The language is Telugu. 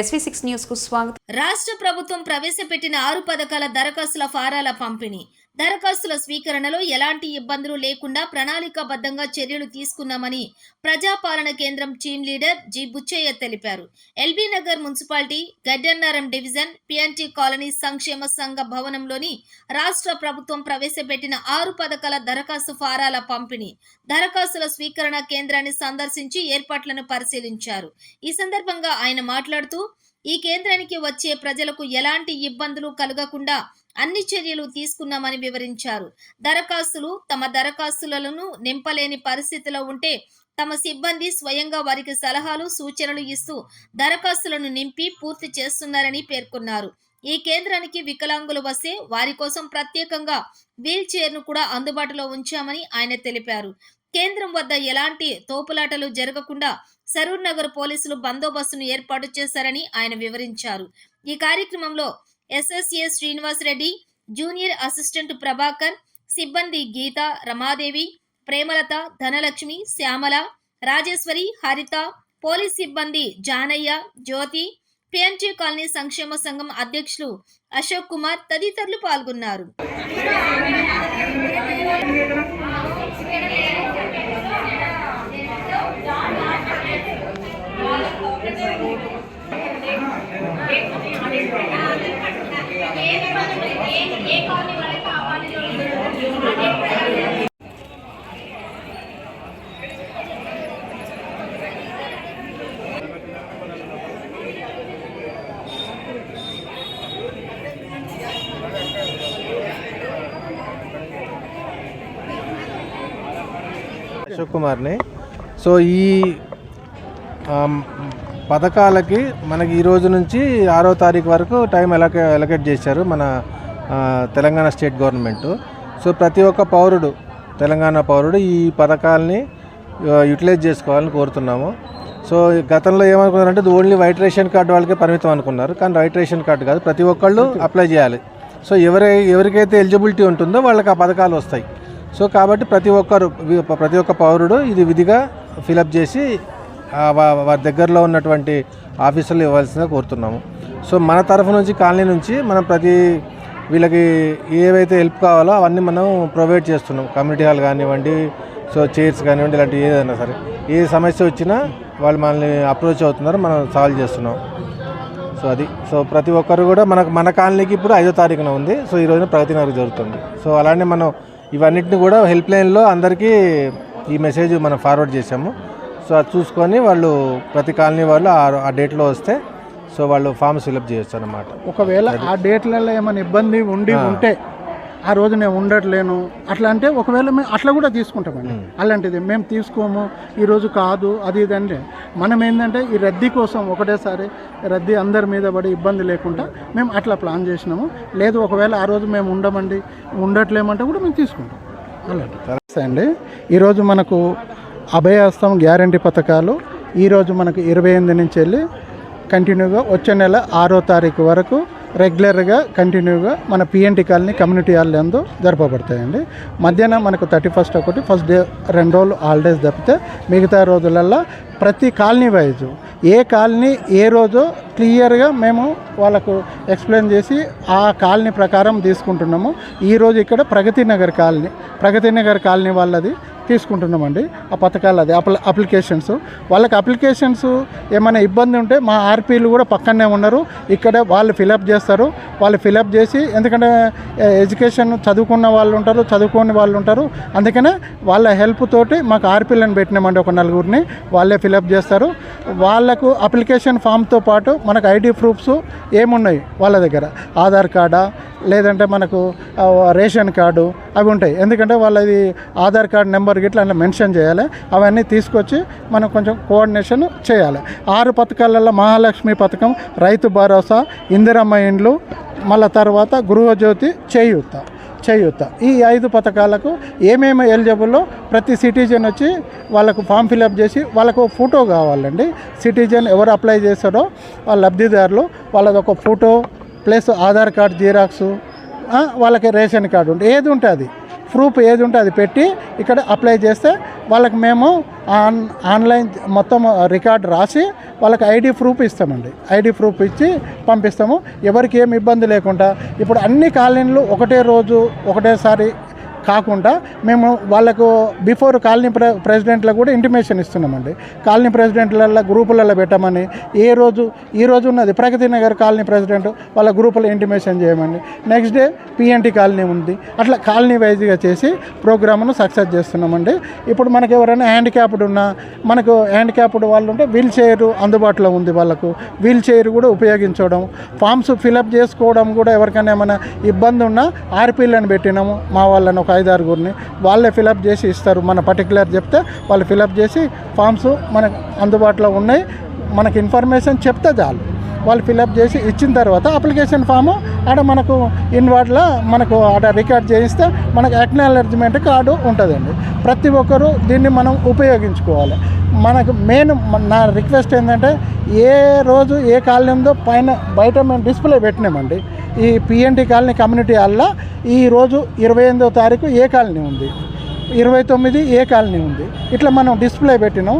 SV6 న్యూస్ కు స్వాగతం. రాష్ట్ర ప్రభుత్వం ప్రవేశపెట్టిన 6 పథకాల దరఖాస్తుల ఫారాల పంపిణీ. దరఖాస్తుల స్వీకరణలో ఎలాంటి ఇబ్బందులు లేకుండా ప్రణాళికాబద్ధంగా చర్యలు తీసుకున్నామని ప్రజాపాలన కేంద్రం టీమ్ లీడర్ జి బుచ్చయ్య తెలిపారు. LB Nagar municipality Gaddiannaram division P&T colony సంక్షేమ సంఘ భవనంలోని రాష్ట్ర ప్రభుత్వం ప్రవేశపెట్టిన 6 పథకాల దరఖాస్తు ఫారాల పంపిణీ, దరఖాస్తుల స్వీకరణ కేంద్రాన్ని సందర్శించి ఏర్పాట్లను పరిశీలించారు. ఈ సందర్భంగా ఆయన మాట్లాడుతూ ఈ కేంద్రానికి వచ్చే ప్రజలకు ఎలాంటి ఇబ్బందులు కలగకుండా అన్ని చర్యలు తీసుకున్నామని వివరించారు. తమ దరఖాస్తులను నింపలేని పరిస్థితిలో ఉంటే తమ సిబ్బంది స్వయంగా వారికి సలహాలు సూచనలు ఇస్తూ దరఖాస్తులను నింపి పూర్తి చేస్తున్నారని పేర్కొన్నారు. ఈ కేంద్రానికి వికలాంగులు వస్తే వారి కోసం ప్రత్యేకంగా వీల్ చైర్ను కూడా అందుబాటులో ఉంచామని ఆయన తెలిపారు. కేంద్రం వద్ద ఎలాంటి తోపులాటలు జరగకుండా సరూర్ నగర్ పోలీసులు బందోబస్తును ఏర్పాటు చేశారని ఆయన వివరించారు. ఈ కార్యక్రమంలో SSA Srinivas Reddy, junior assistant Prabhakar, సిబ్బంది గీత, రమాదేవి, ప్రేమలత, ధనలక్ష్మి, శ్యామల, రాజేశ్వరి, హరిత, పోలీస్ సిబ్బంది జానయ్య, జ్యోతి, పిఎన్టీ కాలనీ సంక్షేమ సంఘం అధ్యక్షులు అశోక్ కుమార్ తదితరులు పాల్గొన్నారు. అశోక్ కుమార్ని. సో ఈ పథకాలకి మనకి ఈ రోజు నుంచి 6వ తారీఖు వరకు టైం ఎలకేట్ చేశారు మన తెలంగాణ స్టేట్ గవర్నమెంట్. సో ప్రతి ఒక్క పౌరుడు, తెలంగాణ పౌరుడు ఈ పథకాలని యూటిలైజ్ చేసుకోవాలని కోరుతున్నాము. సో గతంలో ఏమనుకున్నారంటే ఓన్లీ వైట్ రేషన్ కార్డు వాళ్ళకే పరిమితం అనుకున్నారు, కానీ వైట్ రేషన్ కార్డు కాదు, ప్రతి ఒక్కళ్ళు అప్లై చేయాలి. సో ఎవరికైతే ఎలిజిబిలిటీ ఉంటుందో వాళ్ళకి ఆ పథకాలు వస్తాయి. సో కాబట్టి ప్రతి ఒక్క పౌరుడు ఇది విధిగా ఫిలప్ చేసి వారి దగ్గరలో ఉన్నటువంటి ఆఫీసులు ఇవ్వాల్సిందిగా కోరుతున్నాము. సో మన తరఫు నుంచి, కాలనీ నుంచి మనం వీళ్ళకి ఏవైతే హెల్ప్ కావాలో అవన్నీ మనం ప్రొవైడ్ చేస్తున్నాం. కమ్యూనిటీ హాల్ కానివ్వండి, సో చైర్స్ కానివ్వండి, ఇలాంటి ఏదైనా సరే ఏ సమస్య వచ్చినా వాళ్ళు మనల్ని అప్రోచ్ అవుతున్నారు, మనం సాల్వ్ చేస్తున్నాం. సో అది ప్రతి ఒక్కరు కూడా మన కాలనీకి ఇప్పుడు 5వ తారీఖున ఉంది. సో ఈ రోజున ప్రగతి నగర్ జరుగుతుంది. సో అలానే మనం ఇవన్నిటిని కూడా హెల్ప్ లైన్లో అందరికీ ఈ మెసేజ్ మనం ఫార్వర్డ్ చేసాము. సో అది చూసుకొని వాళ్ళు ప్రతి కాలనీ వాళ్ళు ఆ డేట్లో వస్తే సో వాళ్ళు ఫామ్స్ ఫిలప్ చేయొచ్చు అన్నమాట. ఒకవేళ ఆ డేట్లలో ఏమైనా ఇబ్బంది ఉంటే ఆ రోజు నేను ఉండట్లేను అట్లా అంటే ఒకవేళ మేము అట్లా కూడా తీసుకుంటామండి. అలాంటిది మేము తీసుకోము, ఈరోజు కాదు అది ఇది అంటే మనం ఏంటంటే ఈ రద్దీ కోసం ఒకటేసారి రద్దీ అందరి మీద పడి ఇబ్బంది లేకుండా మేము అట్లా ప్లాన్ చేసినాము. లేదు ఒకవేళ ఆ రోజు మేము ఉండట్లేమంటే కూడా మేము తీసుకుంటాం. అలాంటి అండి ఈరోజు మనకు అభయహస్తం గ్యారంటీ పథకాలు ఈరోజు మనకు 28 నుంచి వెళ్ళి కంటిన్యూగా వచ్చే నెల 6వ తారీఖు వరకు రెగ్యులర్గా కంటిన్యూగా మన పిఎన్టీ కాలనీ కమ్యూనిటీ హాల్ యందు జరపబడతాయండి. మధ్యాహ్నం మనకు 31st ఒకటి, ఫస్ట్ డే 2 రోజులు హాలిడేస్ తప్పితే మిగతా రోజులల్లో ప్రతి కాలనీ వైజు ఏ కాలనీ ఏ రోజు క్లియర్గా మేము వాళ్ళకు ఎక్స్ప్లెయిన్ చేసి ఆ కాలనీ ప్రకారం తీసుకుంటున్నాము. ఈరోజు ఇక్కడ ప్రగతి నగర్ కాలనీ వాళ్ళది తీసుకుంటున్నామండి. ఆ పథకాలు అది అప్లికేషన్స్ అప్లికేషన్స్ ఏమైనా ఇబ్బంది ఉంటే మా ఆర్పీలు కూడా పక్కనే ఉన్నారు, ఇక్కడ వాళ్ళు ఫిలప్ చేస్తారు. వాళ్ళు ఫిలప్ చేసి, ఎందుకంటే ఎడ్యుకేషన్ చదువుకున్న వాళ్ళు ఉంటారు, చదువుకోని వాళ్ళు ఉంటారు, అందుకనే వాళ్ళ హెల్ప్ తోటి మాకు ఆర్పీలను పెట్టినామండి. ఒక 4గురిని వాళ్ళే ఫిలప్ చేస్తారు. వాళ్ళకు అప్లికేషన్ ఫామ్తో పాటు మనకు ఐడి ప్రూఫ్స్ ఏమున్నాయి వాళ్ళ దగ్గర, ఆధార్ కార్డా లేదంటే మనకు రేషన్ కార్డు అవి ఉంటాయి. ఎందుకంటే వాళ్ళది ఆధార్ కార్డు నెంబర్ గిట్లా అలా మెన్షన్ చేయాలి. అవన్నీ తీసుకొచ్చి మనం కొంచెం కోఆర్డినేషన్ చేయాలి. 6 పథకాలలో మహాలక్ష్మి పథకం, రైతు భరోసా, ఇందిరమ్మ ఇండ్లు, మళ్ళీ తర్వాత గృహజ్యోతి, చేయూత ఈ 5 పథకాలకు ఏమేమి ఎలిజిబుల్లో ప్రతి సిటిజన్ వచ్చి వాళ్ళకు ఫామ్ ఫిలప్ చేసి వాళ్ళకు ఫోటో కావాలండి. సిటిజన్ ఎవరు అప్లై చేస్తారో వాళ్ళ లబ్ధిదారులు వాళ్ళది ఒక photo plus Aadhaar card xerox, వాళ్ళకి రేషన్ కార్డు ఉంటే ఏది ఉంటే అది ప్రూఫ్ ఏది ఉంటే అది పెట్టి ఇక్కడ అప్లై చేస్తే వాళ్ళకి మేము ఆన్లైన్ మొత్తం రికార్డ్ రాసి వాళ్ళకి ఐడి ప్రూఫ్ ఇస్తామండి. ఐడి ప్రూఫ్ ఇచ్చి పంపిస్తాము. ఎవరికి ఏమి ఇబ్బంది లేకుండా ఇప్పుడు అన్ని కాలనీలు ఒకటే రోజు ఒకటేసారి కాకుండా మేము వాళ్ళకు బిఫోర్ కాలనీ ప్రెసిడెంట్లకు కూడా ఇంటిమేషన్ ఇస్తున్నామండి. కాలనీ ప్రెసిడెంట్లలో గ్రూపులలో పెట్టమని ఈ రోజు ఉన్నది ప్రగతి నగర్ కాలనీ ప్రెసిడెంట్ వాళ్ళ గ్రూపులో ఇంటిమేషన్ చేయమని, నెక్స్ట్ డే పిఎన్టీ కాలనీ ఉంది, అట్లా కాలనీ వైజ్గా చేసి ప్రోగ్రామ్ను సక్సెస్ చేస్తున్నామండి. ఇప్పుడు మనకు ఎవరైనా హ్యాండిక్యాప్డ్ ఉన్నా, మనకు హ్యాండిక్యాప్డ్ వాళ్ళు ఉంటే వీల్ చైర్ అందుబాటులో ఉంది, వాళ్ళకు వీల్ చైర్ కూడా ఉపయోగించడం, ఫామ్స్ ఫిలప్ చేసుకోవడం కూడా ఎవరికైనా ఏమైనా ఇబ్బంది ఉన్నా ఆర్పీలను పెట్టినాము మా వాళ్ళని 5-6 వాళ్ళే ఫిలప్ చేసి ఇస్తారు. మన పర్టికులర్ చెప్తే వాళ్ళు ఫిలప్ చేసి ఫామ్స్ మనకు అందుబాటులో ఉన్నాయి, మనకి ఇన్ఫర్మేషన్ చెప్తే చాలు వాళ్ళు ఫిలప్ చేసి ఇచ్చిన తర్వాత అప్లికేషన్ ఫాము ఆడ మనకు ఇన్వార్డ్లో మనకు ఆడ రికార్డ్ చేయిస్తే మనకు అక్నాలెడ్జ్మెంట్ కార్డు ఉంటుందండి. ప్రతి ఒక్కరూ దీన్ని మనం ఉపయోగించుకోవాలి. మనకు మెయిన్ నా రిక్వెస్ట్ ఏంటంటే ఏ రోజు ఏ కాలనీ ఉందో బయట మేము డిస్ప్లే పెట్టినామండి. ఈ పిఎన్టీ కాలనీ కమ్యూనిటీ హాల్లో ఈరోజు 28వ తారీఖు ఏ కాలనీ ఉంది, 29 ఏ కాలనీ ఉంది, ఇట్లా మనం డిస్ప్లే పెట్టినాం.